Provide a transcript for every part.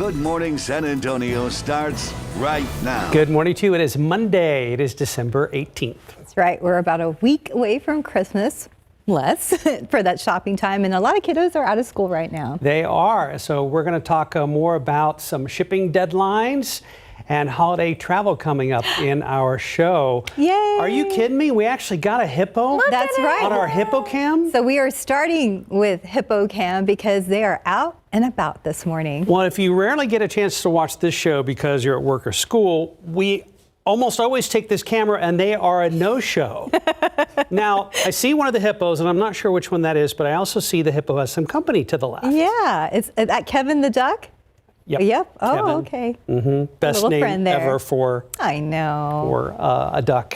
Good Morning San Antonio starts right now. Good morning to you. It is Monday. It is December 18th. That's right. We're about a week away from Christmas, less, for that shopping time. And a lot of kiddos are out of school right now. They are. So we're going to talk more about some shipping deadlines and holiday travel coming up in our show. Yay! Are you kidding me? We actually got a hippo. That's right. On our hippo cam. So we are starting with hippo cam because they are out and about this morning. Well, if you rarely get a chance to watch this show because you're at work or school, we almost always take this camera and they are a no-show. Now, I see one of the hippos and I'm not sure which one that is, but I also see the hippo has some company to the left. Yeah. Is that Kevin the duck? Yep. Oh, Kevin. okay. Best name ever for I know. For a duck.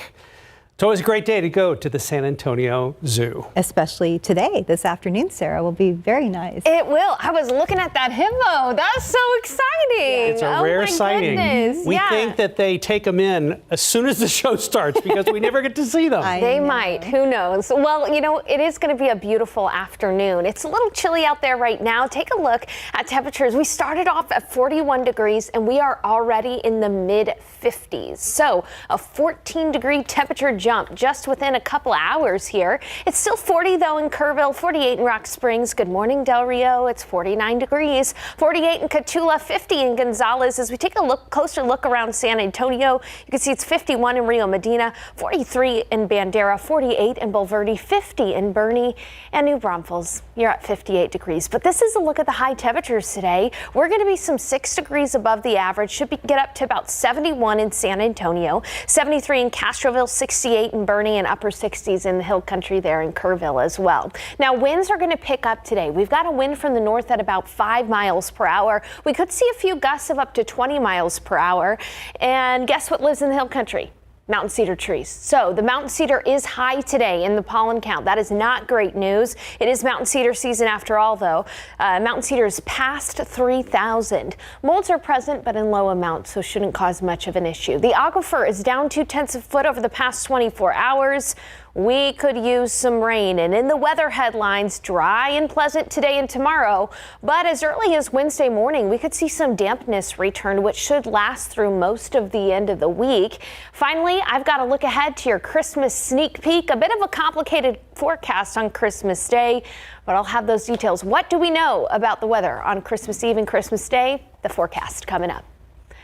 It's always a great day to go to the San Antonio Zoo. Especially today, this afternoon, Sarah, will be very nice. It will. I was looking at that hippo. That's so exciting. It's a rare sighting. Goodness. We think that they take them in as soon as the show starts because we never get to see them. They might. Who knows? Well, you know, it is going to be a beautiful afternoon. It's a little chilly out there right now. Take a look at temperatures. We started off at 41 degrees and we are already in the mid 50s. So a 14-degree temperature jump just within a couple hours here. It's still 40 though in Kerrville, 48 in Rock Springs. Good morning, Del Rio. It's 49 degrees, 48 in Cotulla, 50 in Gonzales. As we take a closer look around San Antonio, you can see it's 51 in Rio Medina, 43 in Bandera, 48 in Bulverde, 50 in Bernie, and New Braunfels. You're at 58 degrees. But this is a look at the high temperatures today. We're going to be some 6 degrees above the average. Should get up to about 71 in San Antonio, 73 in Castroville, 68 in Bernie, and upper 60s in the hill country there in Kerrville as well. Now, winds are going to pick up today. We've got a wind from the north at about 5 miles per hour. We could see a few gusts of up to 20 miles per hour. And guess what lives in the hill country? Mountain cedar trees. So the mountain cedar is high today in the pollen count. That is not great news. It is mountain cedar season after all, though. Mountain cedar is past 3,000. Molds are present, but in low amounts, so shouldn't cause much of an issue. The aquifer is down 0.2 foot over the past 24 hours. We could use some rain, and in the weather headlines, dry and pleasant today and tomorrow. But as early as Wednesday morning, we could see some dampness return, which should last through most of the end of the week. Finally, I've got to look ahead to your Christmas sneak peek. A bit of a complicated forecast on Christmas Day, but I'll have those details. What do we know about the weather on Christmas Eve and Christmas Day? The forecast coming up.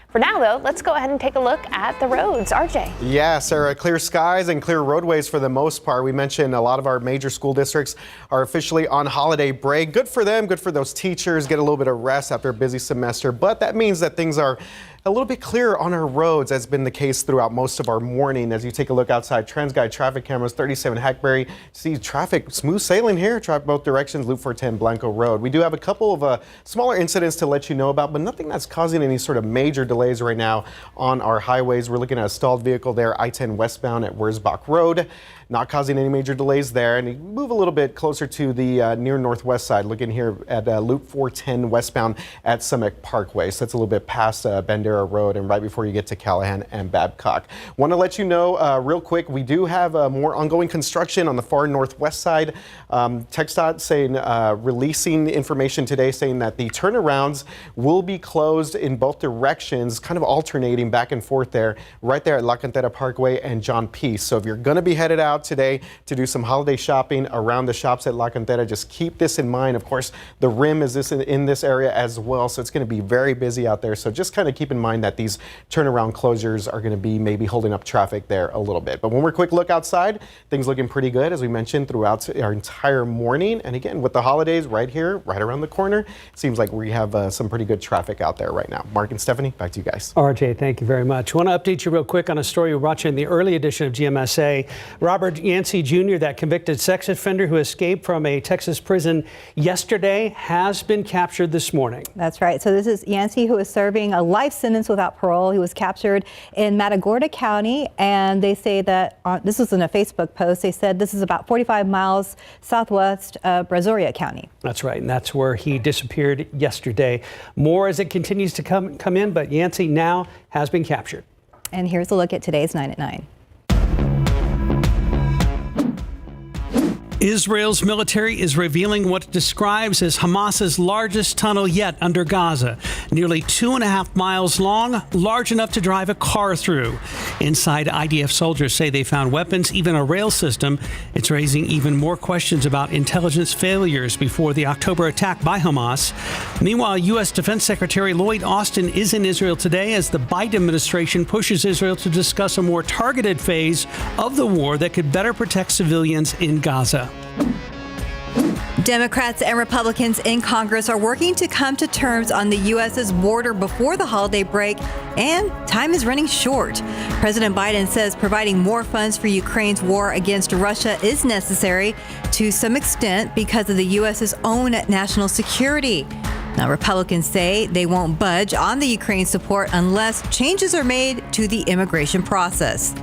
For now, though, let's go ahead and take a look at the roads. RJ. Yeah, Sarah, clear skies and clear roadways for the most part. We mentioned a lot of our major school districts are officially on holiday break. Good for them, good for those teachers, get a little bit of rest after a busy semester. But that means that things are a little bit clearer on our roads, as has been the case throughout most of our morning. As you take a look outside, TransGuide traffic cameras, 37 Hackberry. See traffic smooth sailing here, traffic both directions, Loop 410 Blanco Road. We do have a couple of smaller incidents to let you know about, but nothing that's causing any sort of major delays right now on our highways. We're looking at a stalled vehicle there, I-10 westbound at Wurzbach Road. Not causing any major delays there. And you move a little bit closer to the near northwest side, looking here at Loop 410 westbound at Summit Parkway. So that's a little bit past Bandera Road and right before you get to Callahan and Babcock. Want to let you know real quick, we do have more ongoing construction on the far northwest side. TxDOT saying, releasing information today saying that the turnarounds will be closed in both directions, kind of alternating back and forth there, right there at La Cantera Parkway and John Peace. So if you're going to be headed out today to do some holiday shopping around the shops at La Cantera, just keep this in mind. Of course, the rim is in this area as well, so it's going to be very busy out there. So just kind of keep in mind that these turnaround closures are going to be maybe holding up traffic there a little bit. But when we're quick look outside, things looking pretty good, as we mentioned, throughout our entire morning. And again, with the holidays right here, right around the corner, it seems like we have some pretty good traffic out there right now. Mark and Stephanie, back to you guys. RJ, thank you very much. I want to update you real quick on a story we brought you in the early edition of GMSA. Robert Yancey Jr., that convicted sex offender who escaped from a Texas prison yesterday, has been captured this morning. That's right. So this is Yancey, who is serving a life sentence without parole. He was captured in Matagorda County, and they say that this was in a Facebook post. They said this is about 45 miles southwest of Brazoria County. That's right, and that's where he disappeared yesterday. More as it continues to come in, but Yancey now has been captured. And here's a look at today's 9 at 9. Israel's military is revealing what it describes as Hamas's largest tunnel yet under Gaza. Nearly 2.5 miles long, large enough to drive a car through. Inside, IDF soldiers say they found weapons, even a rail system. It's raising even more questions about intelligence failures before the October attack by Hamas. Meanwhile, U.S. Defense Secretary Lloyd Austin is in Israel today as the Biden administration pushes Israel to discuss a more targeted phase of the war that could better protect civilians in Gaza. Democrats and Republicans in Congress are working to come to terms on the U.S.'s border before the holiday break, and time is running short. President Biden says providing more funds for Ukraine's war against Russia is necessary to some extent because of the U.S.'s own national security. Now, Republicans say they won't budge on the Ukraine support unless changes are made to the immigration process.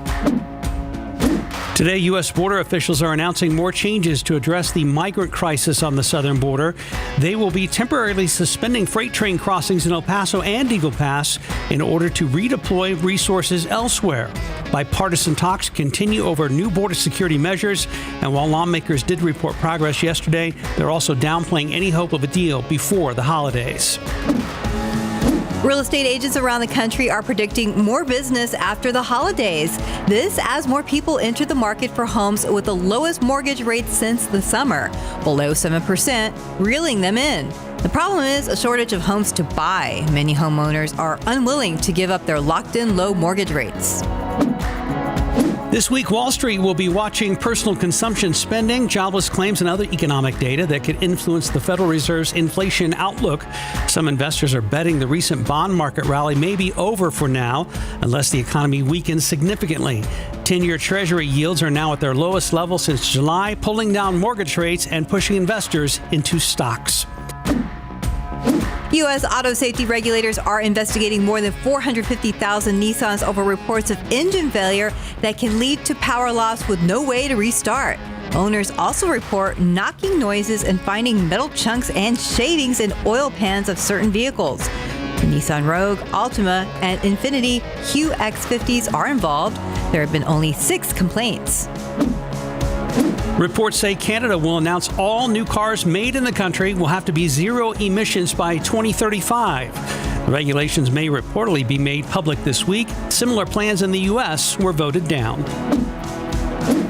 Today, U.S. border officials are announcing more changes to address the migrant crisis on the southern border. They will be temporarily suspending freight train crossings in El Paso and Eagle Pass in order to redeploy resources elsewhere. Bipartisan talks continue over new border security measures, and while lawmakers did report progress yesterday, they're also downplaying any hope of a deal before the holidays. Real estate agents around the country are predicting more business after the holidays. This as more people enter the market for homes with the lowest mortgage rates since the summer, below 7%, reeling them in. The problem is a shortage of homes to buy. Many homeowners are unwilling to give up their locked-in low mortgage rates. This week, Wall Street will be watching personal consumption spending, jobless claims, and other economic data that could influence the Federal Reserve's inflation outlook. Some investors are betting the recent bond market rally may be over for now, unless the economy weakens significantly. 10-year Treasury yields are now at their lowest level since July, pulling down mortgage rates and pushing investors into stocks. U.S. auto safety regulators are investigating more than 450,000 Nissans over reports of engine failure that can lead to power loss with no way to restart. Owners also report knocking noises and finding metal chunks and shavings in oil pans of certain vehicles. The Nissan Rogue, Altima, and Infiniti QX50s are involved. There have been only 6 complaints. Reports say Canada will announce all new cars made in the country will have to be zero emissions by 2035. The regulations may reportedly be made public this week. Similar plans in the U.S. were voted down.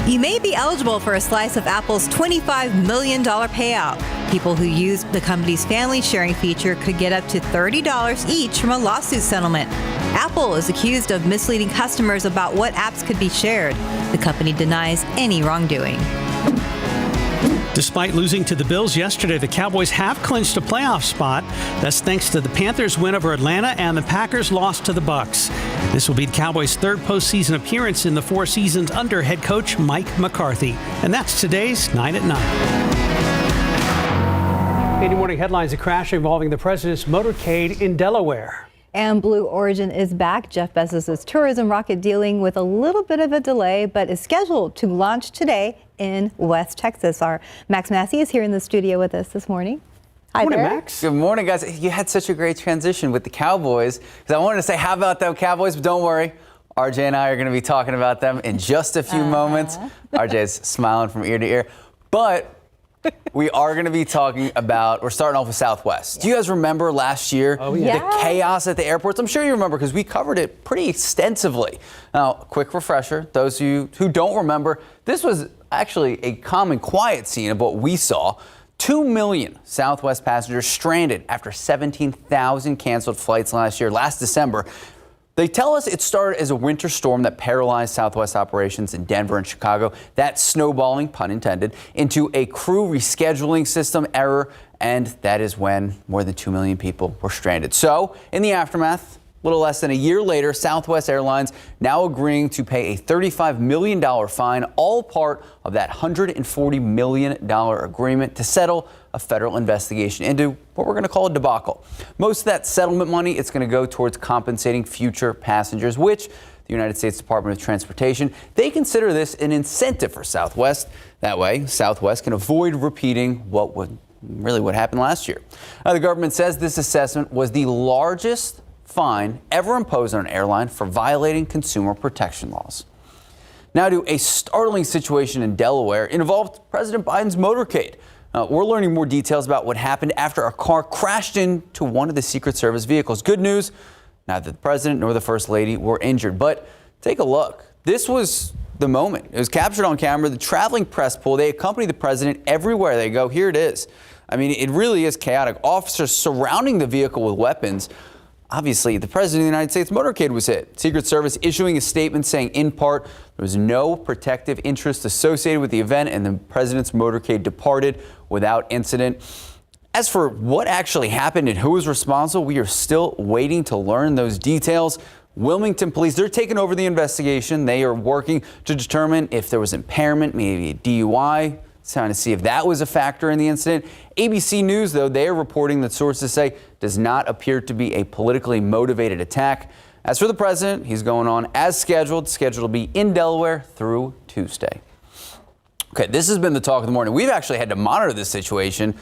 You may be eligible for a slice of Apple's $25 million payout. People who use the company's family sharing feature could get up to $30 each from a lawsuit settlement. Apple is accused of misleading customers about what apps could be shared. The company denies any wrongdoing. Despite losing to the Bills yesterday, the Cowboys have clinched a playoff spot. That's thanks to the Panthers' win over Atlanta and the Packers' loss to the Bucs. This will be the Cowboys' third postseason appearance in the 4 seasons under head coach Mike McCarthy. And that's today's 9 at 9. 80 morning headlines: a crash involving the president's motorcade in Delaware. And Blue Origin is back. Jeff Bezos' tourism rocket dealing with a little bit of a delay, but is scheduled to launch today in West Texas. Our Max Massey is here in the studio with us this morning. Hi, Good morning, there. Max. Good morning, guys. You had such a great transition with the Cowboys, because I wanted to say, how about them Cowboys? But don't worry, RJ and I are going to be talking about them in just a few moments. RJ's smiling from ear to ear. But we are going to be talking about, we're starting off with Southwest. Do you guys remember last year the chaos at the airports? I'm sure you remember because we covered it pretty extensively. Now, quick refresher, those of you who don't remember, this was actually a common quiet scene of what we saw. 2 million Southwest passengers stranded after 17,000 canceled flights last December. They tell us it started as a winter storm that paralyzed Southwest operations in Denver and Chicago. That snowballing, pun intended, into a crew rescheduling system error, and that is when more than 2 million people were stranded. So, in the aftermath, a little less than a year later, Southwest Airlines now agreeing to pay a $35 million fine, all part of that $140 million agreement to settle a federal investigation into what we're going to call a debacle. Most of that settlement money, it's going to go towards compensating future passengers, which the United States Department of Transportation, they consider this an incentive for Southwest. That way, Southwest can avoid repeating what happened last year. Now, the government says this assessment was the largest fine ever imposed on an airline for violating consumer protection laws. Now to a startling situation in Delaware. It involved President Biden's motorcade. We're learning more details about what happened after a car crashed into one of the Secret Service vehicles. Good news, neither the president nor the first lady were injured. But take a look. This was the moment. It was captured on camera. The traveling press pool, they accompany the president everywhere they go. Here it is. I mean, it really is chaotic. Officers surrounding the vehicle with weapons. Obviously, the president of the United States motorcade was hit. Secret Service issuing a statement saying, in part, there was no protective interest associated with the event, and the president's motorcade departed without incident. As for what actually happened and who was responsible, we are still waiting to learn those details. Wilmington police, they're taking over the investigation. They are working to determine if there was impairment, maybe a DUI, trying to see if that was a factor in the incident. ABC News, though, they are reporting that sources say does not appear to be a politically motivated attack. As for the president, he's going on as scheduled to be in Delaware through Tuesday. Okay, this has been the talk of the morning. We've actually had to monitor this situation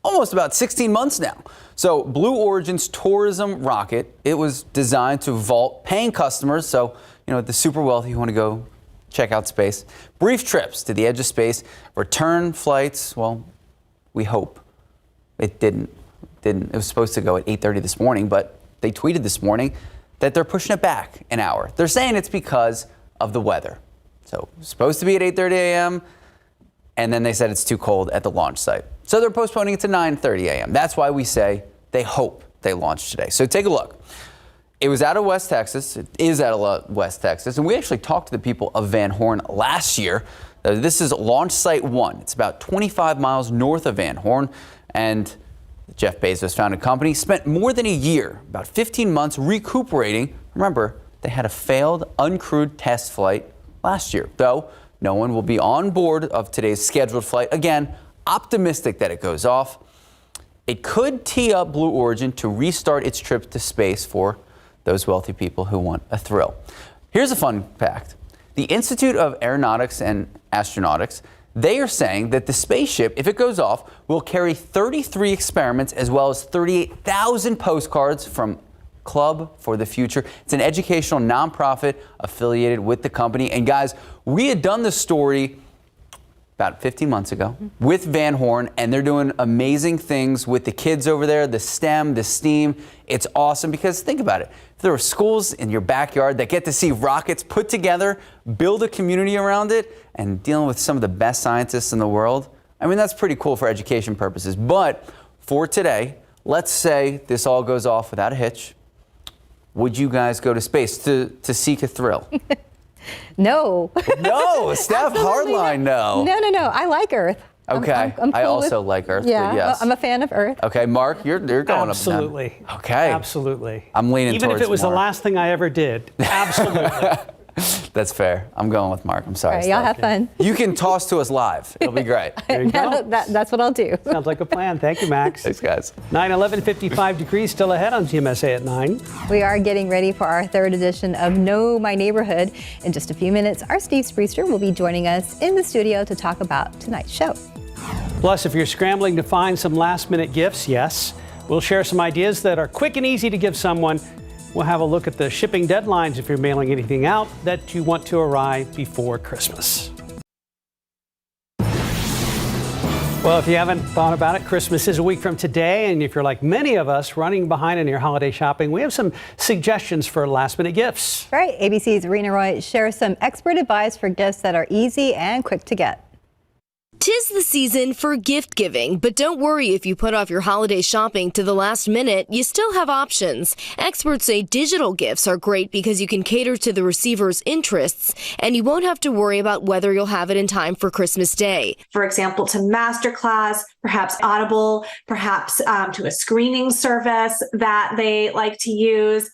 almost about 16 months now. So Blue Origin's tourism rocket, it was designed to vault paying customers. So, the super wealthy who want to go check out space. Brief trips to the edge of space. Return flights, well, we hope. It didn't. It was supposed to go at 8:30 this morning, but they tweeted this morning that they're pushing it back an hour. They're saying it's because of the weather. So it was supposed to be at 8:30 a.m., and then they said it's too cold at the launch site. So they're postponing it to 9:30 a.m. That's why we say they hope they launch today. So take a look. It was out of West Texas. It is out of West Texas. And we actually talked to the people of Van Horn last year. This is Launch Site 1. It's about 25 miles north of Van Horn. And Jeff Bezos founded a company, spent more than a year, about 15 months, recuperating. Remember, they had a failed uncrewed test flight last year. Though no one will be on board of today's scheduled flight. Again, optimistic that it goes off. It could tee up Blue Origin to restart its trip to space for those wealthy people who want a thrill. Here's a fun fact. The Institute of Aeronautics and Astronautics, they are saying that the spaceship, if it goes off, will carry 33 experiments as well as 38,000 postcards from Club for the Future. It's an educational nonprofit affiliated with the company. And guys, we had done this story about 15 months ago with Van Horn, and they're doing amazing things with the kids over there, the STEM, the STEAM. It's awesome because think about it. If there are schools in your backyard that get to see rockets put together, build a community around it, and dealing with some of the best scientists in the world, I mean, that's pretty cool for education purposes. But for today, let's say this all goes off without a hitch. Would you guys go to space to seek a thrill? No. No, Steph Hardline, no. No. I like Earth. Okay, I'm cool I also like Earth. Yeah, but yes. I'm a fan of Earth. Okay, Mark, you're going Absolutely. up. Okay. Absolutely. I'm leaning Even towards if it was Mark. the last thing I ever did. Absolutely. That's fair. I'm going with Mark. I'm sorry. All right, y'all Steph. have fun. You can toss to us live. It'll be great. There you go. That's what I'll do. Sounds like a plan. Thank you, Max. Thanks, guys. 9/11, 55 degrees still ahead on GMSA at 9. We are getting ready for our third edition of Know My Neighborhood. In just a few minutes, our Steve Spriester will be joining us in the studio to talk about tonight's show. Plus, if you're scrambling to find some last-minute gifts, yes, we'll share some ideas that are quick and easy to give someone. We'll have a look at the shipping deadlines if you're mailing anything out that you want to arrive before Christmas. Well, if you haven't thought about it, Christmas is a week from today, and if you're like many of us running behind in your holiday shopping, we have some suggestions for last-minute gifts. Right, ABC's Rena Roy shares some expert advice for gifts that are easy and quick to get. 'Tis the season for gift giving, but don't worry if you put off your holiday shopping to the last minute, you still have options. Experts say digital gifts are great because you can cater to the receiver's interests, and you won't have to worry about whether you'll have it in time for Christmas Day. For example, to Masterclass, perhaps Audible, perhaps to a screening service that they like to use.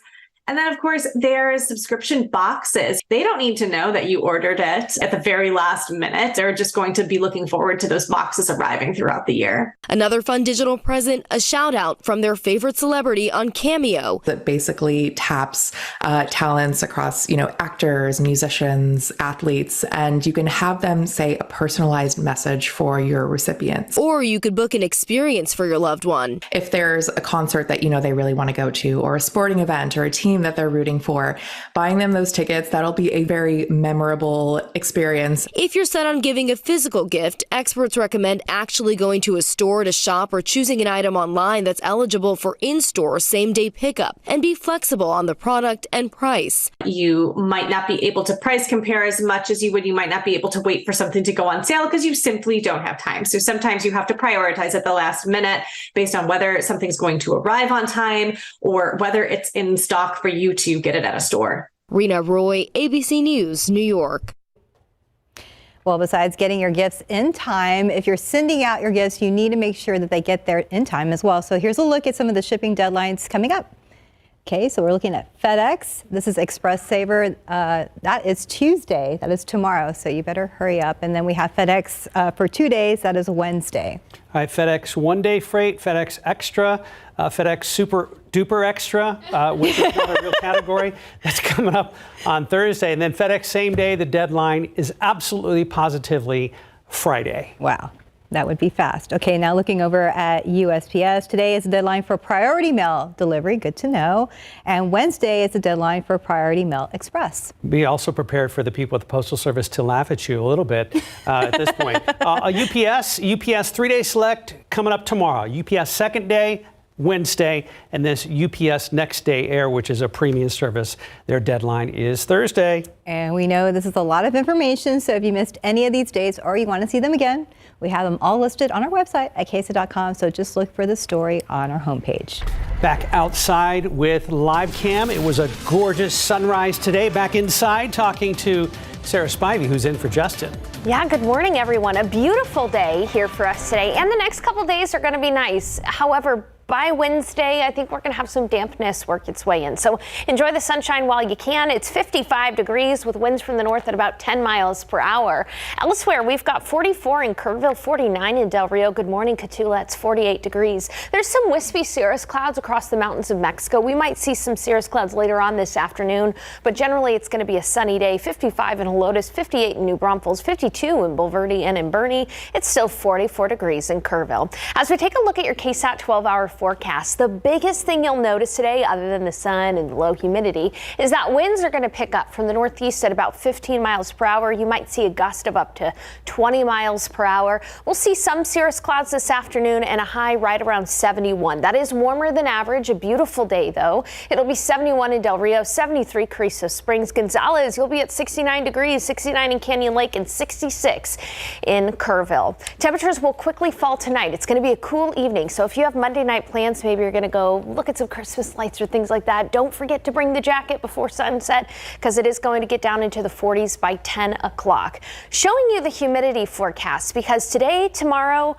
And then, of course, there's subscription boxes. They don't need to know that you ordered it at the very last minute. They're just going to be looking forward to those boxes arriving throughout the year. Another fun digital present, a shout out from their favorite celebrity on Cameo. That basically taps talents across, actors, musicians, athletes, and you can have them say a personalized message for your recipients. Or you could book an experience for your loved one. If there's a concert that, they really want to go to, or a sporting event or a team team that they're rooting for. Buying them those tickets, that'll be a very memorable experience. If you're set on giving a physical gift, experts recommend actually going to a store to shop or choosing an item online that's eligible for in-store same-day pickup, and be flexible on the product and price. You might not be able to price compare as much as you would. You might not be able to wait for something to go on sale because you simply don't have time. So sometimes you have to prioritize at the last minute based on whether something's going to arrive on time or whether it's in stock for you to get it at a store. Rena Roy, ABC News, New York. Well, besides getting your gifts in time, if you're sending out your gifts, you need to make sure that they get there in time as well. So here's a look at some of the shipping deadlines coming up. Okay, so we're looking at FedEx. This is Express Saver. That is Tuesday. That is tomorrow. So you better hurry up. And then we have FedEx for 2 days. That is Wednesday. All right, FedEx one-day freight, FedEx Extra, FedEx Super Duper Extra, which is not a real category. That's coming up on Thursday. And then FedEx same day. The deadline is absolutely positively Friday. Wow. That would be fast. Okay, now looking over at USPS. Today is the deadline for Priority Mail delivery. Good to know. And Wednesday is the deadline for Priority Mail Express. Be also prepared for the people at the Postal Service to laugh at you a little bit at this point. UPS 3-day select coming up tomorrow. UPS second day, Wednesday, and this UPS Next Day Air, which is a premium service. Their deadline is Thursday. And we know this is a lot of information, so if you missed any of these dates or you want to see them again, we have them all listed on our website at KSAT.com, so just look for the story on our homepage. Back outside with live cam. It was a gorgeous sunrise today. Back inside talking to Sarah Spivey, who's in for Justin. Yeah, good morning, everyone. A beautiful day here for us today, and the next couple days are going to be nice. However, by Wednesday, I think we're going to have some dampness work its way in. So enjoy the sunshine while you can. It's 55 degrees with winds from the north at about 10 miles per hour. Elsewhere, we've got 44 in Kerrville, 49 in Del Rio. Good morning, Cotulla. It's 48 degrees. There's some wispy cirrus clouds across the mountains of Mexico. We might see some cirrus clouds later on this afternoon, but generally it's going to be a sunny day. 55 in Helotes, 58 in New Braunfels, 52 in Bulverde and in Bernie. It's still 44 degrees in Kerrville. As we take a look at your KSAT 12-hour forecast, the biggest thing you'll notice today, other than the sun and the low humidity, is that winds are going to pick up from the northeast at about 15 miles per hour. You might see a gust of up to 20 miles per hour. We'll see some cirrus clouds this afternoon and a high right around 71. That is warmer than average. A beautiful day, though. It'll be 71 in Del Rio, 73 Carrizo Springs. Gonzales, you'll be at 69 degrees, 69 in Canyon Lake, and 66 in Kerrville. Temperatures will quickly fall tonight. It's going to be a cool evening, so if you have Monday night plans, maybe you're going to go look at some Christmas lights or things like that, don't forget to bring the jacket before sunset because it is going to get down into the 40s by 10 o'clock. Showing you the humidity forecast because today, tomorrow,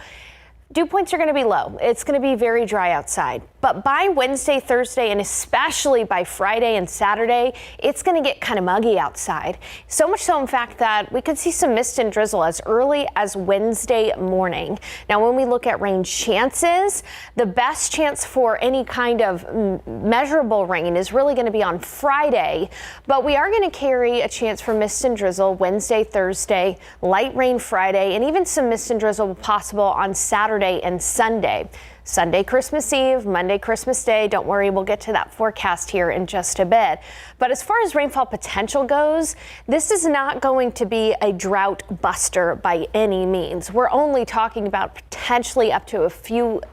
dew points are going to be low. It's going to be very dry outside. But by Wednesday, Thursday, and especially by Friday and Saturday, it's going to get kind of muggy outside. So much so, in fact, that we could see some mist and drizzle as early as Wednesday morning. Now, when we look at rain chances, the best chance for any kind of measurable rain is really going to be on Friday. But we are going to carry a chance for mist and drizzle Wednesday, Thursday, light rain Friday, and even some mist and drizzle possible on Saturday and Sunday. Sunday, Christmas Eve, Monday, Christmas Day. Don't worry, we'll get to that forecast here in just a bit. But as far as rainfall potential goes, this is not going to be a drought buster by any means. We're only talking about potentially up to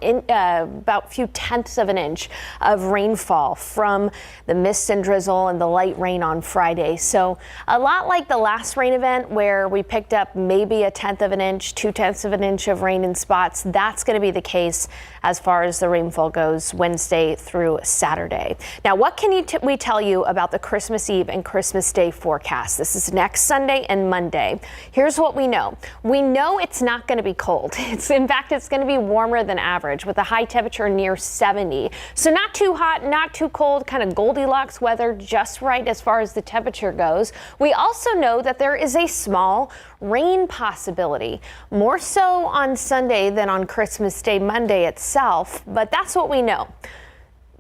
about few tenths of an inch of rainfall from the mist and drizzle and the light rain on Friday. So a lot like the last rain event where we picked up maybe a tenth of an inch, 2/10 of an inch of rain in spots. That's going to be the case as far as the rainfall goes Wednesday through Saturday. Now, what can we tell you about the Christmas Eve and Christmas Day forecast? This is next Sunday and Monday. Here's what we know. We know it's not going to be cold. In fact, it's going to be warmer than average with a high temperature near 70. So not too hot, not too cold, kind of Goldilocks weather, just right as far as the temperature goes. We also know that there is a small rain possibility, more so on Sunday than on Christmas Day Monday itself, but that's what we know.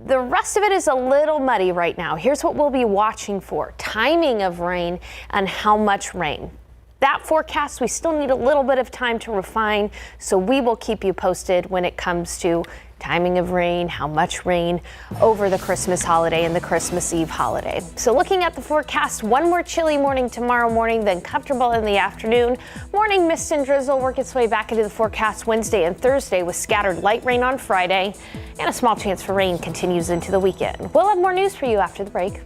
The rest of it is a little muddy right now. Here's what we'll be watching for: timing of rain and how much rain. That forecast, we still need a little bit of time to refine, so we will keep you posted when it comes to timing of rain, how much rain over the Christmas holiday and the Christmas Eve holiday. So looking at the forecast, one more chilly morning tomorrow morning, then comfortable in the afternoon. Morning mist and drizzle work its way back into the forecast Wednesday and Thursday with scattered light rain on Friday, and a small chance for rain continues into the weekend. We'll have more news for you after the break.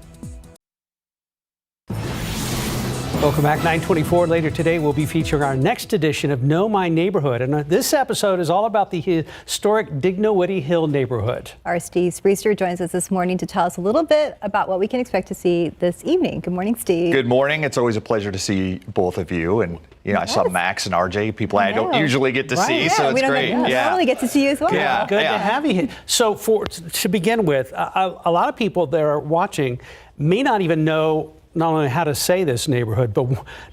Welcome back. 9:24. Later today, we'll be featuring our next edition of Know My Neighborhood. And this episode is all about the historic Dignowity Hill neighborhood. Our Steve Spreester joins us this morning to tell us a little bit about what we can expect to see this evening. Good morning, Steve. Good morning. It's always a pleasure to see both of you. And, you know, I saw Max and RJ, people I don't usually get to see, so it's great. I normally get to see you as well. Yeah, good to have you here. So to begin with, a lot of people that are watching may not even know not only how to say this neighborhood, but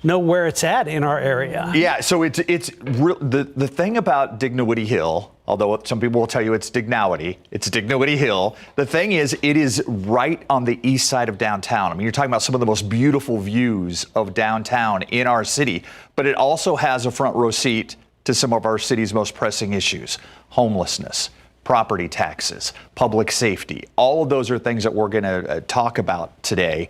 know where it's at in our area. Yeah, so it's the thing about Dignowity Hill, although some people will tell you it's Dignowity, it's Dignowity Hill. The thing is, it is right on the east side of downtown. I mean, you're talking about some of the most beautiful views of downtown in our city, but it also has a front row seat to some of our city's most pressing issues: homelessness, property taxes, public safety. All of those are things that we're going to talk about today,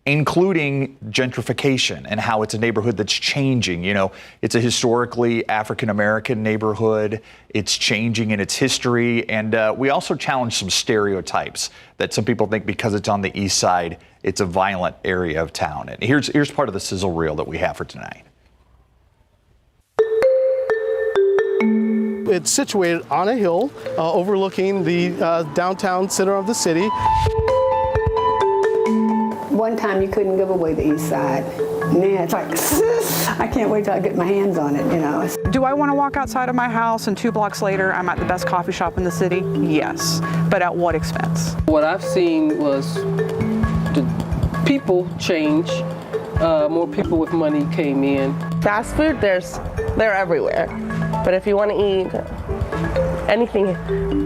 including gentrification and how it's a neighborhood that's changing. You know, it's a historically African-American neighborhood. It's changing in its history. And we also challenge some stereotypes that some people think because it's on the east side, it's a violent area of town. And here's part of the sizzle reel that we have for tonight. It's situated on a hill overlooking the downtown center of the city. One time you couldn't give away the east side. Man, it's like, I can't wait till I get my hands on it, you know. Do I want to walk outside of my house and 2 blocks later I'm at the best coffee shop in the city? Yes, but at what expense? What I've seen was the people change. More people with money came in. Fast food, they're everywhere. But if you want to eat anything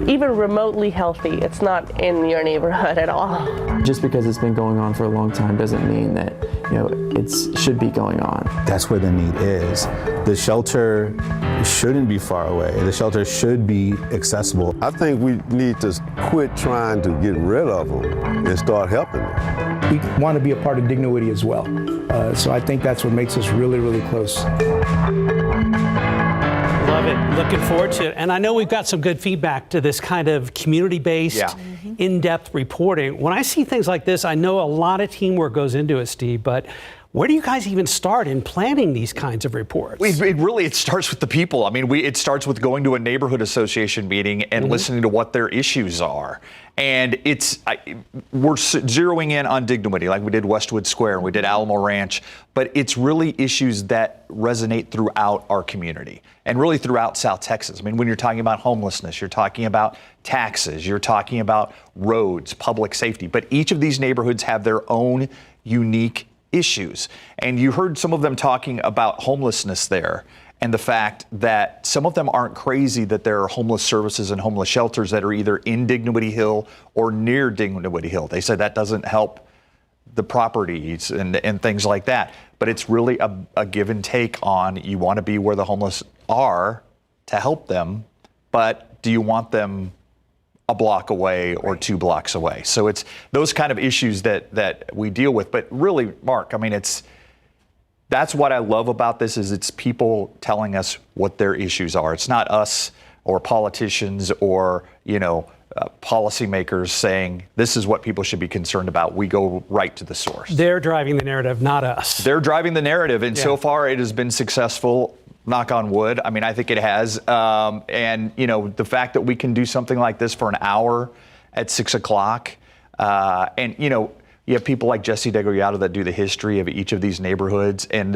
even remotely healthy, it's not in your neighborhood at all. Just because it's been going on for a long time doesn't mean that, you know, it should be going on. That's where the need is. The shelter shouldn't be far away. The shelter should be accessible. I think we need to quit trying to get rid of them and start helping them. We want to be a part of Dignowity as well. So I think that's what makes us really, really close. Love it. Looking forward to it. And I know we've got some good feedback to this kind of community-based, in-depth reporting. When I see things like this, I know a lot of teamwork goes into it, Steve, but where do you guys even start in planning these kinds of reports? It starts with the people. I mean, it starts with going to a neighborhood association meeting and listening to what their issues are. And we're zeroing in on Dignowity, like we did Westwood Square and we did Alamo Ranch, but it's really issues that resonate throughout our community and really throughout South Texas. I mean, when you're talking about homelessness, you're talking about taxes, you're talking about roads, public safety, but each of these neighborhoods have their own unique issues. And you heard some of them talking about homelessness there and the fact that some of them aren't crazy that there are homeless services and homeless shelters that are either in Dignowity Hill or near Dignowity Hill. They said that doesn't help the properties and things like that. But it's really a give and take on, you want to be where the homeless are to help them, but do you want them a block away or 2 blocks away? So it's those kind of issues that we deal with. But really, Mark, I mean, that's what I love about this is it's people telling us what their issues are. It's not us or politicians or, policymakers saying this is what people should be concerned about. We go right to the source. They're driving the narrative, not us. They're driving the narrative. And so far it has been successful. Knock on wood. I mean, I think it has. And, the fact that we can do something like this for an hour at 6 o'clock. You have people like Jesse DeGoyado that do the history of each of these neighborhoods. And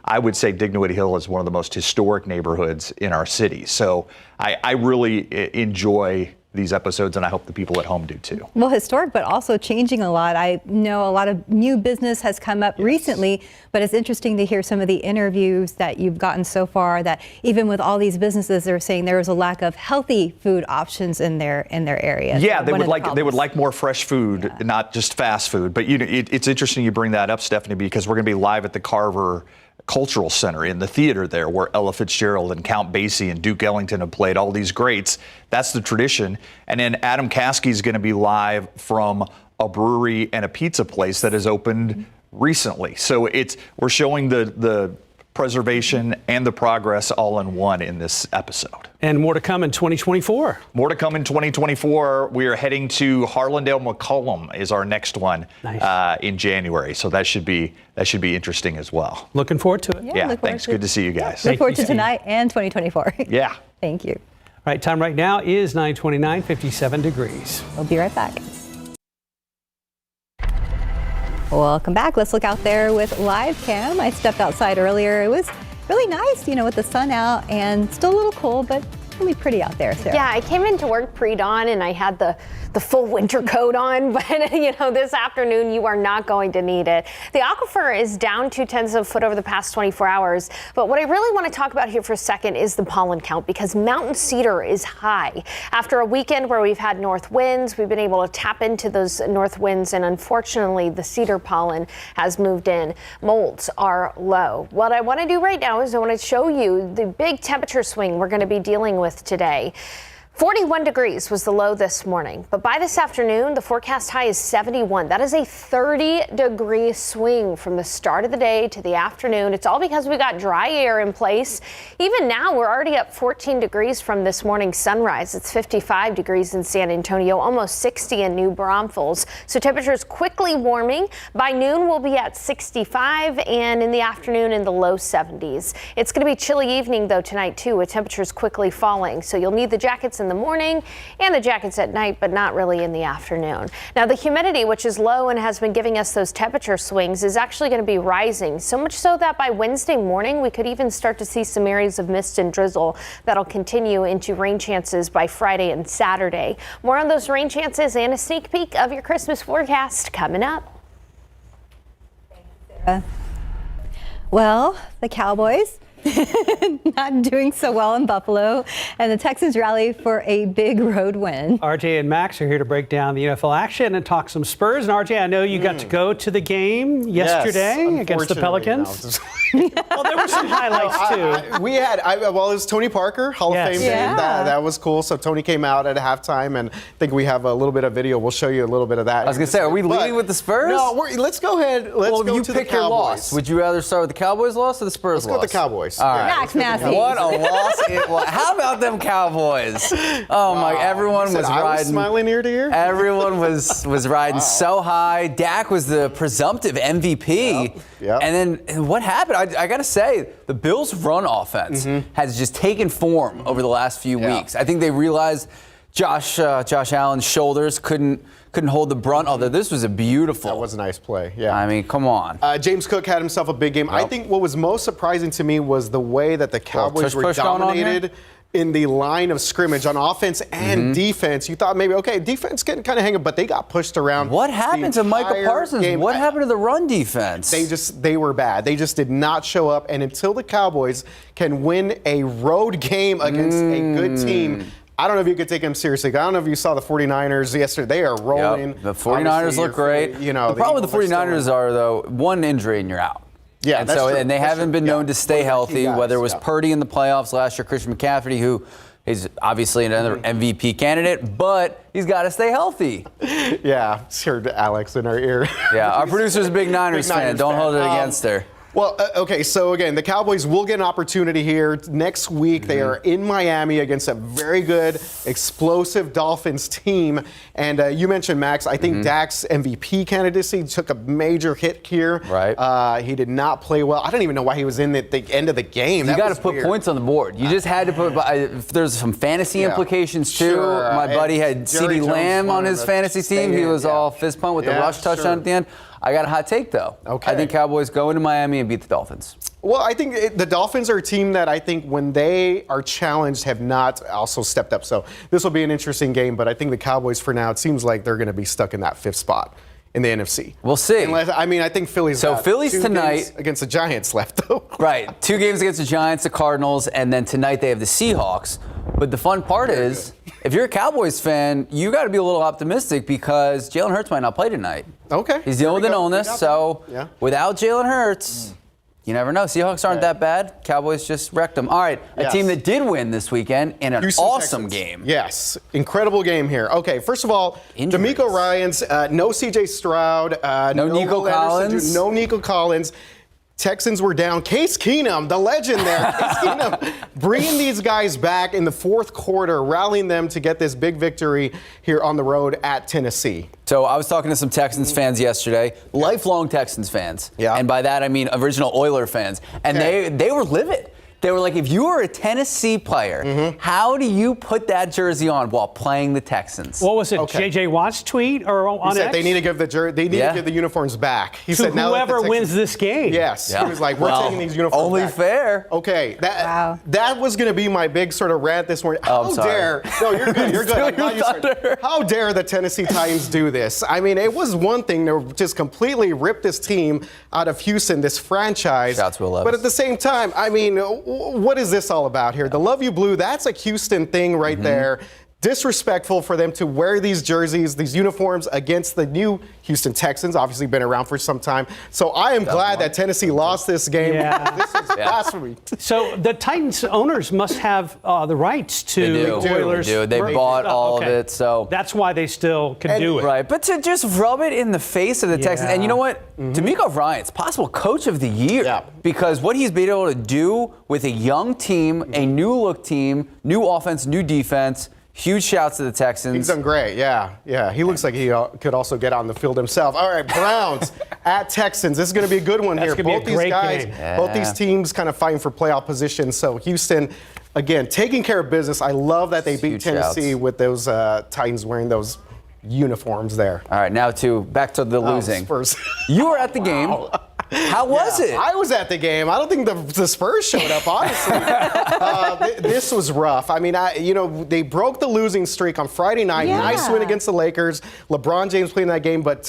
I would say Dignowity Hill is one of the most historic neighborhoods in our city. So I really enjoy these episodes, and I hope the people at home do too. Well, historic, but also changing a lot. I know a lot of new business has come up recently, but it's interesting to hear some of the interviews that you've gotten so far that even with all these businesses, they're saying there is a lack of healthy food options in their area. Yeah, they would like more fresh food, not just fast food. But it's interesting you bring that up, Stephanie, because we're going to be live at the Carver Cultural Center, in the theater there, where Ella Fitzgerald and Count Basie and Duke Ellington have played, all these greats. That's the tradition. And then Adam Caskey is going to be live from a brewery and a pizza place that has opened recently. So we're showing the preservation and the progress all in one in this episode. And more to come in 2024. More to come in 2024. We are heading to Harlandale McCollum is our next one in January. So that should be interesting as well. Looking forward to it. Yeah, thanks. Good to see you guys. Look forward to tonight and 2024. Yeah. Thank you. All right, time right now is 9:29, 57 degrees. We'll be right back. Welcome back. Let's look out there with live cam. I stepped outside earlier. It was really nice, with the sun out and still a little cold, but really pretty out there, Sarah. Yeah, I came into work pre-dawn and I had the full winter coat on, but this afternoon you are not going to need it. The aquifer is down 0.2 of a foot over the past 24 hours, but what I really want to talk about here for a second is the pollen count, because mountain cedar is high. After a weekend where we've had north winds, we've been able to tap into those north winds, and unfortunately the cedar pollen has moved in. Molds are low. What I want to do right now is I want to show you the big temperature swing we're going to be dealing with today. 41 degrees was the low this morning, but by this afternoon, the forecast high is 71. That is a 30-degree swing from the start of the day to the afternoon. It's all because we got dry air in place. Even now, we're already up 14 degrees from this morning's sunrise. It's 55 degrees in San Antonio, almost 60 in New Braunfels. So temperatures quickly warming. By noon, we'll be at 65, and in the afternoon in the low 70s. It's going to be a chilly evening, though, tonight, too, with temperatures quickly falling. So you'll need the jackets in the morning and the jackets at night, but not really in the afternoon. Now, the humidity, which is low and has been giving us those temperature swings, is actually going to be rising, so much so that by Wednesday morning, we could even start to see some areas of mist and drizzle that'll continue into rain chances by Friday and Saturday. More on those rain chances and a sneak peek of your Christmas forecast coming up. Well, the Cowboys not doing so well in Buffalo, and the Texans rally for a big road win. RJ and Max are here to break down the NFL action and talk some Spurs. And RJ, I know you got to go to the game yesterday against the Pelicans. Well, there were some highlights too. It was Tony Parker, Hall of Fame. That was cool. So Tony came out at halftime, and I think we have a little bit of video. We'll show you a little bit of that. I was going to say, are we leading with the Spurs? No, let's go ahead. Let's go you to pick the your Cowboys. loss. Would you rather start with the Cowboys loss or the Spurs loss? Let's go with the Cowboys. All right. Max Matthews. What a loss it was. How about them Cowboys? Oh my! Everyone was riding. I was smiling ear to ear. Everyone was riding so high. Dak was the presumptive MVP. Yep. And then what happened? I got to say, the Bills' run offense has just taken form over the last few weeks. I think they realized Josh Allen's shoulders couldn't hold the brunt, although this was a beautiful. That was a nice play, yeah. I mean, come on. James Cook had himself a big game. I think what was most surprising to me was the way that the Cowboys were dominated in the line of scrimmage on offense and defense. You thought maybe, okay, defense getting kind of hang up, but they got pushed around. What happened to Micah Parsons? Game. What happened to the run defense? They were bad. They just did not show up. And until the Cowboys can win a road game against a good team, I don't know if you could take them seriously. I don't know if you saw the 49ers yesterday. They are rolling. Yep. The 49ers look great. The problem with the 49ers are, though, one injury and you're out. Yeah, and so they haven't been known to stay healthy, whether it was Purdy in the playoffs last year, Christian McCaffrey, who is obviously another MVP candidate, but he's got to stay healthy. Yeah, heard Alex in our ear. Yeah, our producer's a big Niners fan. Don't hold it against her. Well, okay, so again, the Cowboys will get an opportunity here next week. They are in Miami against a very good, explosive Dolphins team. And you mentioned, Max, I think Dak's MVP candidacy took a major hit here. Right. He did not play well. I don't even know why he was in the end of the game. You got to put points on the board. You just had to put, there's some fantasy implications too. Sure. My buddy had CeeDee Lamb on his fantasy team. He was all fist pump with the rush touchdown at the end. I got a hot take, though. Okay. I think Cowboys go into Miami and beat the Dolphins. Well, I think the Dolphins are a team that I think when they are challenged have not also stepped up. So this will be an interesting game, but I think the Cowboys for now, it seems like they're going to be stuck in that fifth spot in the NFC. We'll see. I think Philly's got Philly's 2 tonight games against the Giants left, though. Right. 2 games against the Giants, the Cardinals, and then tonight they have the Seahawks. But the fun part is, if you're a Cowboys fan, you got to be a little optimistic because Jalen Hurts might not play tonight. Okay. He's dealing with an illness, so without Jalen Hurts, You never know. Seahawks aren't that bad. Cowboys just wrecked them. All right, a team that did win this weekend in an awesome game. Yes, incredible game here. Okay, first of all, DeMeco Ryans, no C.J. Stroud, no Nico Collins. No Nico Collins. Texans were down. Case Keenum, the legend there. Case Keenum bringing these guys back in the fourth quarter, rallying them to get this big victory here on the road at Tennessee. So I was talking to some Texans fans yesterday, lifelong Texans fans. Yeah. And by that I mean original Oiler fans. And they were livid. They were like, if you are a Tennessee player, how do you put that jersey on while playing the Texans? What was it? J.J. Watt's tweet or on He said X? they need to give the uniforms back. He said now whoever wins this game. Yes. He was like, we're taking these uniforms only back. fair. Okay. That was going to be my big sort of rant this morning. I'm sorry. No, you're good. You're good. How dare the Tennessee Titans do this? I mean, it was one thing to just completely rip this team out of Houston, this franchise. Shouts Will Levis. But at the same time, I mean, what is this all about here? The Love You Blue, that's a Houston thing right there. Disrespectful for them to wear these jerseys, these uniforms against the new Houston Texans, obviously been around for some time. So I am glad that Tennessee lost this game. Yeah. This is blasphemy. So the Titans owners must have the rights to They Oilers. do. They bought all of it, so that's why they still can do it. Right, but to just rub it in the face of the Texans, and you know what? DeMeco Ryans, possible coach of the year, because what he's been able to do with a young team, a new look team, new offense, new defense. Huge shouts to the Texans. He's done great, yeah. He looks like he could also get on the field himself. All right, Browns at Texans. This is going to be a good one here. Both these guys, both these teams kind of fighting for playoff position. So Houston, again, taking care of business. I love that they beat Tennessee with those Titans wearing those uniforms there. All right, now back to the losing. Spurs. You were at the game. How was it? I was at the game. I don't think the Spurs showed up, honestly. This was rough. I mean, they broke the losing streak on Friday night. Yeah. Nice win against the Lakers. LeBron James played in that game, but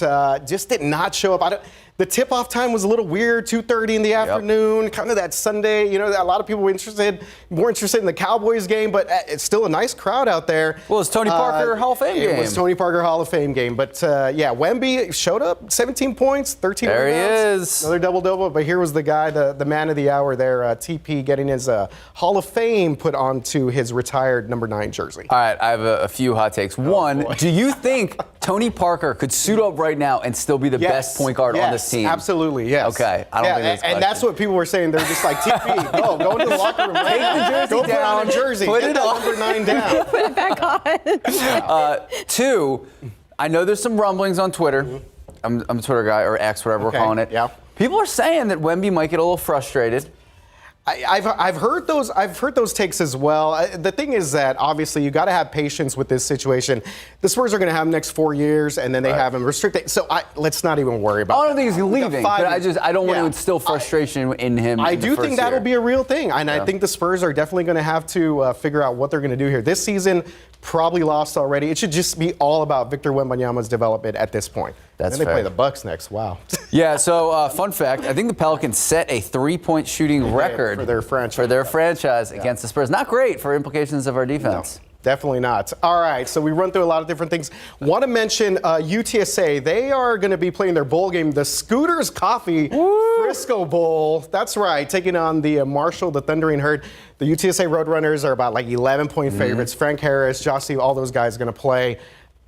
just did not show up. The tip-off time was a little weird, 2:30 in the afternoon, kind of that Sunday. You know, a lot of people were more interested in the Cowboys game, but it's still a nice crowd out there. Well, it's Tony Parker Hall of Fame game. It was Tony Parker Hall of Fame game. But, Wemby showed up, 17 points, 13 rebounds. There he is. Another double-double, but here was the guy, the man of the hour there, TP, getting his Hall of Fame put onto his retired number 9 jersey. All right, I have a few hot takes. One, do you think Tony Parker could suit up right now and still be the best point guard on this team? Absolutely, yes. Okay, I don't think that's and that's what people were saying. They're just like, TP, go into the locker room. Take the jersey go put down, on a jersey. put Get it that on. number 9 down. Put it back on. 2, I know there's some rumblings on Twitter. I'm a Twitter guy, or X, whatever we're calling it. Yeah. People are saying that Wemby might get a little frustrated. I've heard those takes as well. The thing is that obviously you got to have patience with this situation. The Spurs are going to have him next 4 years, and then they have him restricted. So let's not even worry about. I don't think he's leaving, but I don't want to instill frustration in him. I do think that'll be a real thing, and I think the Spurs are definitely going to have to figure out what they're going to do here. This season probably lost already. It should just be all about Victor Wembanyama's development at this point. That's and then they fair. play the Bucks next. Wow. Yeah. So fun fact: I think the Pelicans set a 3-point shooting record for their franchise against the Spurs. Not great for implications of our defense. No. Definitely not. All right, so we run through a lot of different things. Want to mention UTSA. They are going to be playing their bowl game, the Scooters Coffee Frisco Bowl. That's right, taking on the Marshall, the Thundering Herd. The UTSA Roadrunners are about like 11-point favorites. Frank Harris, Josh Steve, all those guys are going to play.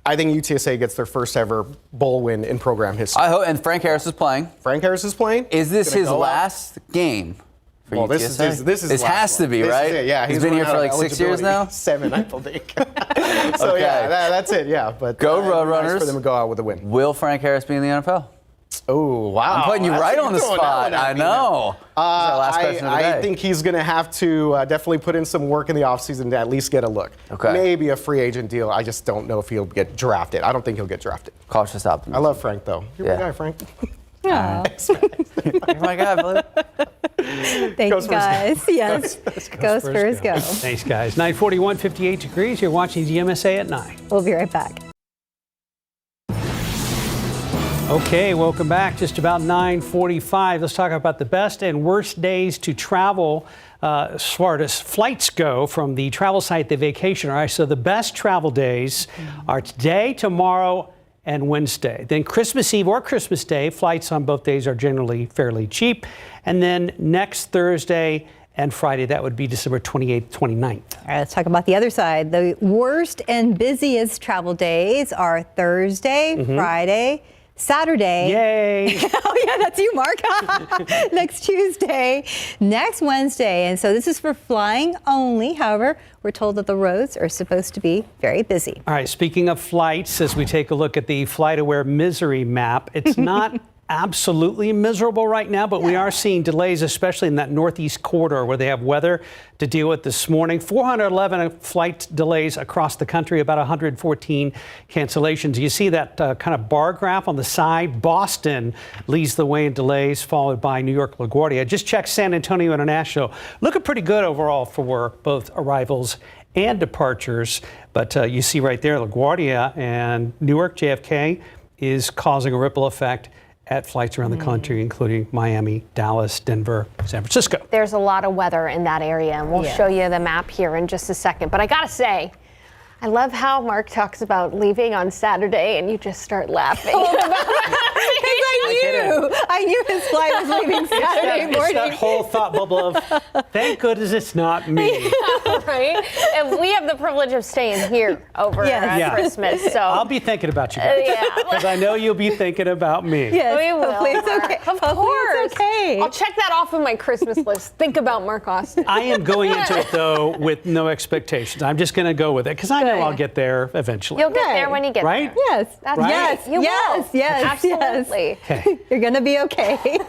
I think UTSA gets their first ever bowl win in program history. I hope, and Frank Harris is playing. Frank Harris is playing. Is this his last game? Well, this has to be, right? Yeah, he's been here for like 6 years now. 7, I think. So yeah, that's it. Yeah, but go Roadrunners. Nice for them to go out with a win. Will Frank Harris be in the NFL? Oh wow! I'm putting you right on the spot. I know. I think he's going to have to definitely put in some work in the offseason to at least get a look. Okay. Maybe a free agent deal. I just don't know if he'll get drafted. I don't think he'll get drafted. Cautious optimism. I love Frank though. You're my guy, Frank. Yeah. You're my guy, Billy. Thank you, guys. Yes. Go Spurs, go. Thanks, guys. 941, 58 degrees. You're watching GMSA at 9. We'll be right back. Okay, welcome back. Just about 9:45. Let's talk about the best and worst days to travel as far as flights go from the travel site, the vacation. All right, so the best travel days are today, tomorrow, and Wednesday. Then Christmas Eve or Christmas Day, flights on both days are generally fairly cheap. And then next Thursday and Friday, that would be December 28th, 29th. All right, let's talk about the other side. The worst and busiest travel days are Thursday, Friday, Saturday. Yay! Oh yeah, that's you, Mark. Next Tuesday, next Wednesday. And so this is for flying only. However, we're told that the roads are supposed to be very busy. All right, speaking of flights, as we take a look at the FlightAware misery map, it's not absolutely miserable right now, but we are seeing delays, especially in that northeast corridor where they have weather to deal with this morning. 411 flight delays across the country, about 114 cancellations. You see that kind of bar graph on the side. Boston leads the way in delays, followed by New York LaGuardia. Just check San Antonio International. Looking pretty good overall for both arrivals and departures. But you see right there, LaGuardia and Newark JFK is causing a ripple effect at flights around the country, including Miami, Dallas, Denver, San Francisco. There's a lot of weather in that area, and we'll show you the map here in just a second. But I gotta say, I love how Mark talks about leaving on Saturday and you just start laughing. I knew his flight was leaving Saturday morning. It's that whole thought bubble of, thank goodness it's not me. Right? And we have the privilege of staying here over Christmas. So I'll be thinking about you guys. Because I know you'll be thinking about me. Yes, we will. hopefully it's okay. Of course. It's okay. I'll check that off of my Christmas list. Think about Mark Austin. I am going into it, though, with no expectations. I'm just going to go with it because I know I'll get there eventually. You'll get there when you get right? there. Yes. That's right? Yes. You will. Yes. Absolutely. Okay. You're going to be okay.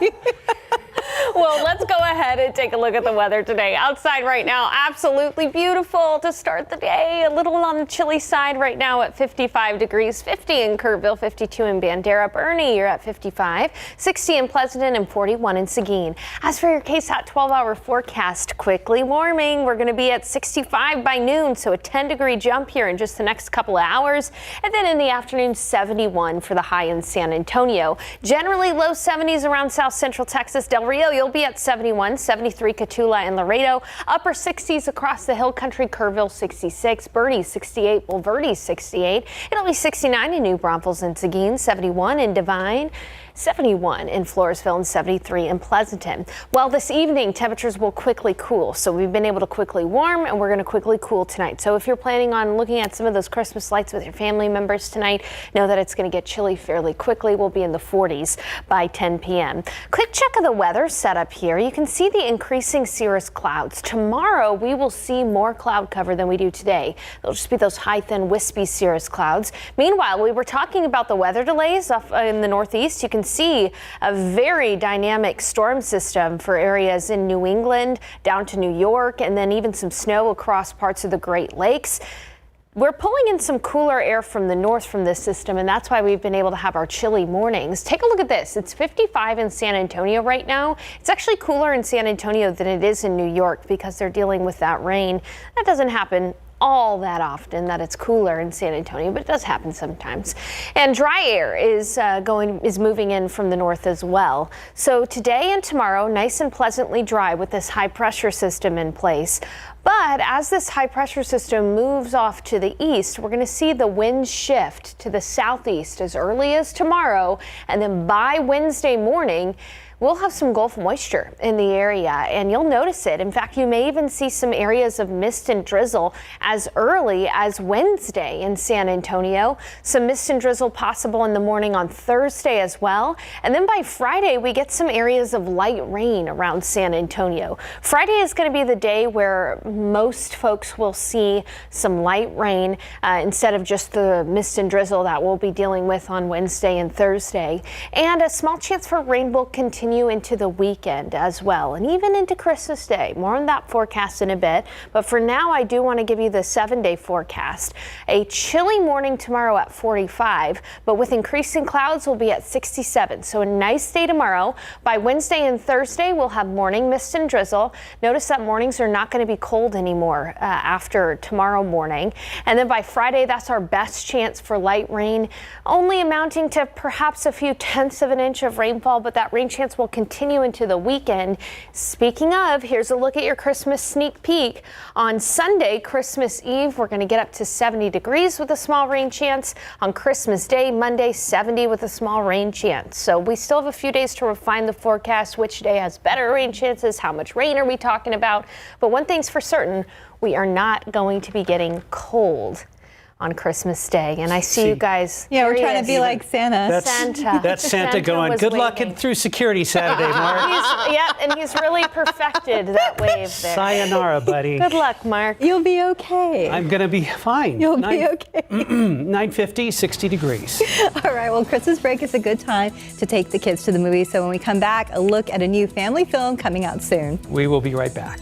Well, let's go ahead and take a look at the weather today. Outside right now, absolutely beautiful to start the day. A little on the chilly side right now at 55 degrees, 50 in Kerrville, 52 in Bandera. Bernie, you're at 55, 60 in Pleasanton, and 41 in Seguin. As for your KSAT 12-hour forecast, quickly warming. We're going to be at 65 by noon, so a 10-degree jump here in just the next couple of hours. And then in the afternoon, 71 for the high in San Antonio. Generally low 70s around South Central Texas. Del Rio, you'll be at 71, 73 Cotulla and Laredo, upper 60s across the Hill Country, Kerrville 66, Bernie 68, Bulverde 68. It'll be 69 in New Braunfels and Seguin, 71 in Devine, 71 in Floresville, and 73 in Pleasanton. Well, this evening, temperatures will quickly cool. So we've been able to quickly warm, and we're going to quickly cool tonight. So if you're planning on looking at some of those Christmas lights with your family members tonight, know that it's going to get chilly fairly quickly. We'll be in the 40s by 10 p.m. Quick check of the weather setup here. You can see the increasing cirrus clouds. Tomorrow, we will see more cloud cover than we do today. It'll just be those high, thin, wispy cirrus clouds. Meanwhile, we were talking about the weather delays up in the northeast. You can see a very dynamic storm system for areas in New England down to New York, and then even some snow across parts of the Great Lakes. We're pulling in some cooler air from the north from this system, and that's why we've been able to have our chilly mornings. Take a look at this. It's 55 in San Antonio right now. It's actually cooler in San Antonio than it is in New York because they're dealing with that rain. That doesn't happen all that often, that it's cooler in San Antonio, but it does happen sometimes. And dry air is moving in from the north as well. So today and tomorrow, nice and pleasantly dry with this high pressure system in place. But as this high pressure system moves off to the east, we're going to see the wind shift to the southeast as early as tomorrow, and then by Wednesday morning, we'll have some Gulf moisture in the area, and you'll notice it. In fact, you may even see some areas of mist and drizzle as early as Wednesday in San Antonio. Some mist and drizzle possible in the morning on Thursday as well. And then by Friday, we get some areas of light rain around San Antonio. Friday is going to be the day where most folks will see some light rain instead of just the mist and drizzle that we'll be dealing with on Wednesday and Thursday. And a small chance for rain will continue into the weekend as well, and even into Christmas Day. More on that forecast in a bit, but for now I do want to give you the 7-day forecast. A chilly morning tomorrow at 45, but with increasing clouds we'll be at 67, so a nice day tomorrow. By Wednesday and Thursday we'll have morning mist and drizzle. Notice that mornings are not going to be cold anymore after tomorrow morning, and then by Friday that's our best chance for light rain, only amounting to perhaps a few tenths of an inch of rainfall, but that rain chance will will continue into the weekend. Speaking of, here's a look at your Christmas sneak peek. On Sunday, Christmas Eve, we're going to get up to 70 degrees with a small rain chance. On Christmas Day, Monday, 70 with a small rain chance. So we still have a few days to refine the forecast. Which day has better rain chances? How much rain are we talking about? But one thing's for certain, we are not going to be getting cold on Christmas Day. And I see you guys. Yeah, we're trying to be like Santa. That's Santa going, good luck through security Saturday, Mark. And he's really perfected that wave there. Sayonara, buddy. Good luck, Mark. You'll be okay. I'm going to be fine. You'll be okay. 9:50, 60 degrees. All right, well, Christmas break is a good time to take the kids to the movies. So when we come back, a look at a new family film coming out soon. We will be right back.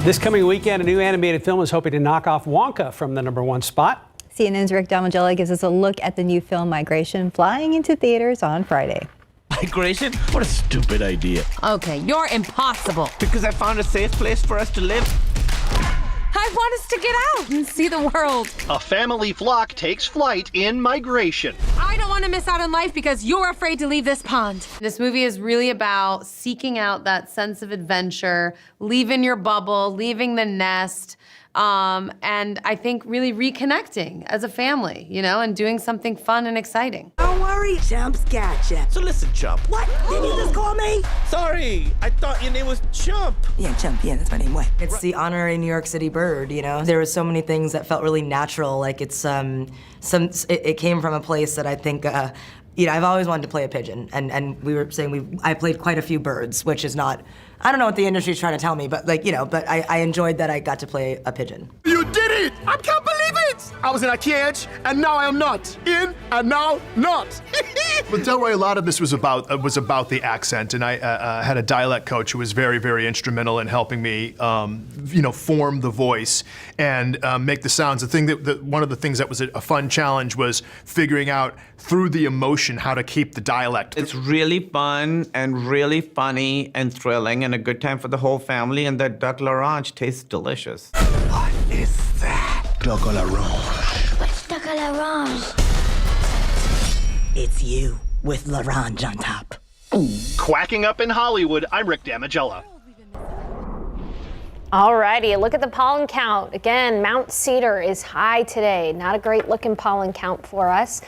This coming weekend, a new animated film is hoping to knock off Wonka from the #1 spot. CNN's Rick Damagella gives us a look at the new film Migration, flying into theaters on Friday. Migration? What a stupid idea. Okay, you're impossible. Because I found a safe place for us to live. I want us to get out and see the world. A family flock takes flight in Migration. I don't want to miss out on life because you're afraid to leave this pond. This movie is really about seeking out that sense of adventure, leaving your bubble, leaving the nest, and I think really reconnecting as a family, you know, and doing something fun and exciting. Don't worry, Chump's gotcha. So listen, Chump. What? Did you just call me? Sorry, I thought your name was Chump. Yeah, Chump, yeah, that's my name. What? It's the honorary New York City bird, you know? There were so many things that felt really natural, like it's, it came from a place that I think, you know, I've always wanted to play a pigeon, and we were saying I played quite a few birds, which is not, I don't know what the industry's trying to tell me, but like, you know, but I enjoyed that I got to play a pigeon. You did it! I can't believe it! I was in a cage, and now I am not. In, and now not. But Delroy, a lot of this was about the accent, and I had a dialect coach who was very, very instrumental in helping me, you know, form the voice and make the sounds. The thing one of the things that was a fun challenge was figuring out through the emotion how to keep the dialect. It's really fun and really funny and thrilling and a good time for the whole family, and that duck l'orange tastes delicious. What is that? Duck l'orange. What's duck l'orange? It's you with l'orange on top. Quacking up in Hollywood, I'm Rick Damagella. Alrighty, look at the pollen count. Again, Mount Cedar is high today. Not a great looking pollen count for us.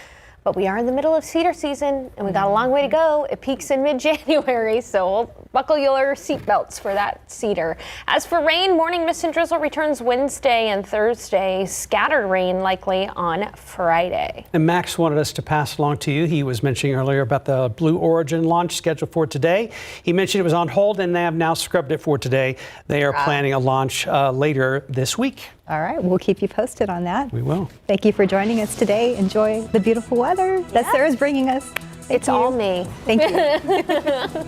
But we are in the middle of cedar season, and we got a long way to go. It peaks in mid-January, so buckle your seatbelts for that cedar. As for rain, morning mist and drizzle returns Wednesday and Thursday. Scattered rain likely on Friday. And Max wanted us to pass along to you. He was mentioning earlier about the Blue Origin launch scheduled for today. He mentioned it was on hold, and they have now scrubbed it for today. They are planning a launch later this week. All right, we'll keep you posted on that. We will. Thank you for joining us today. Enjoy the beautiful weather that Sarah's bringing us. It's all me. Thank you.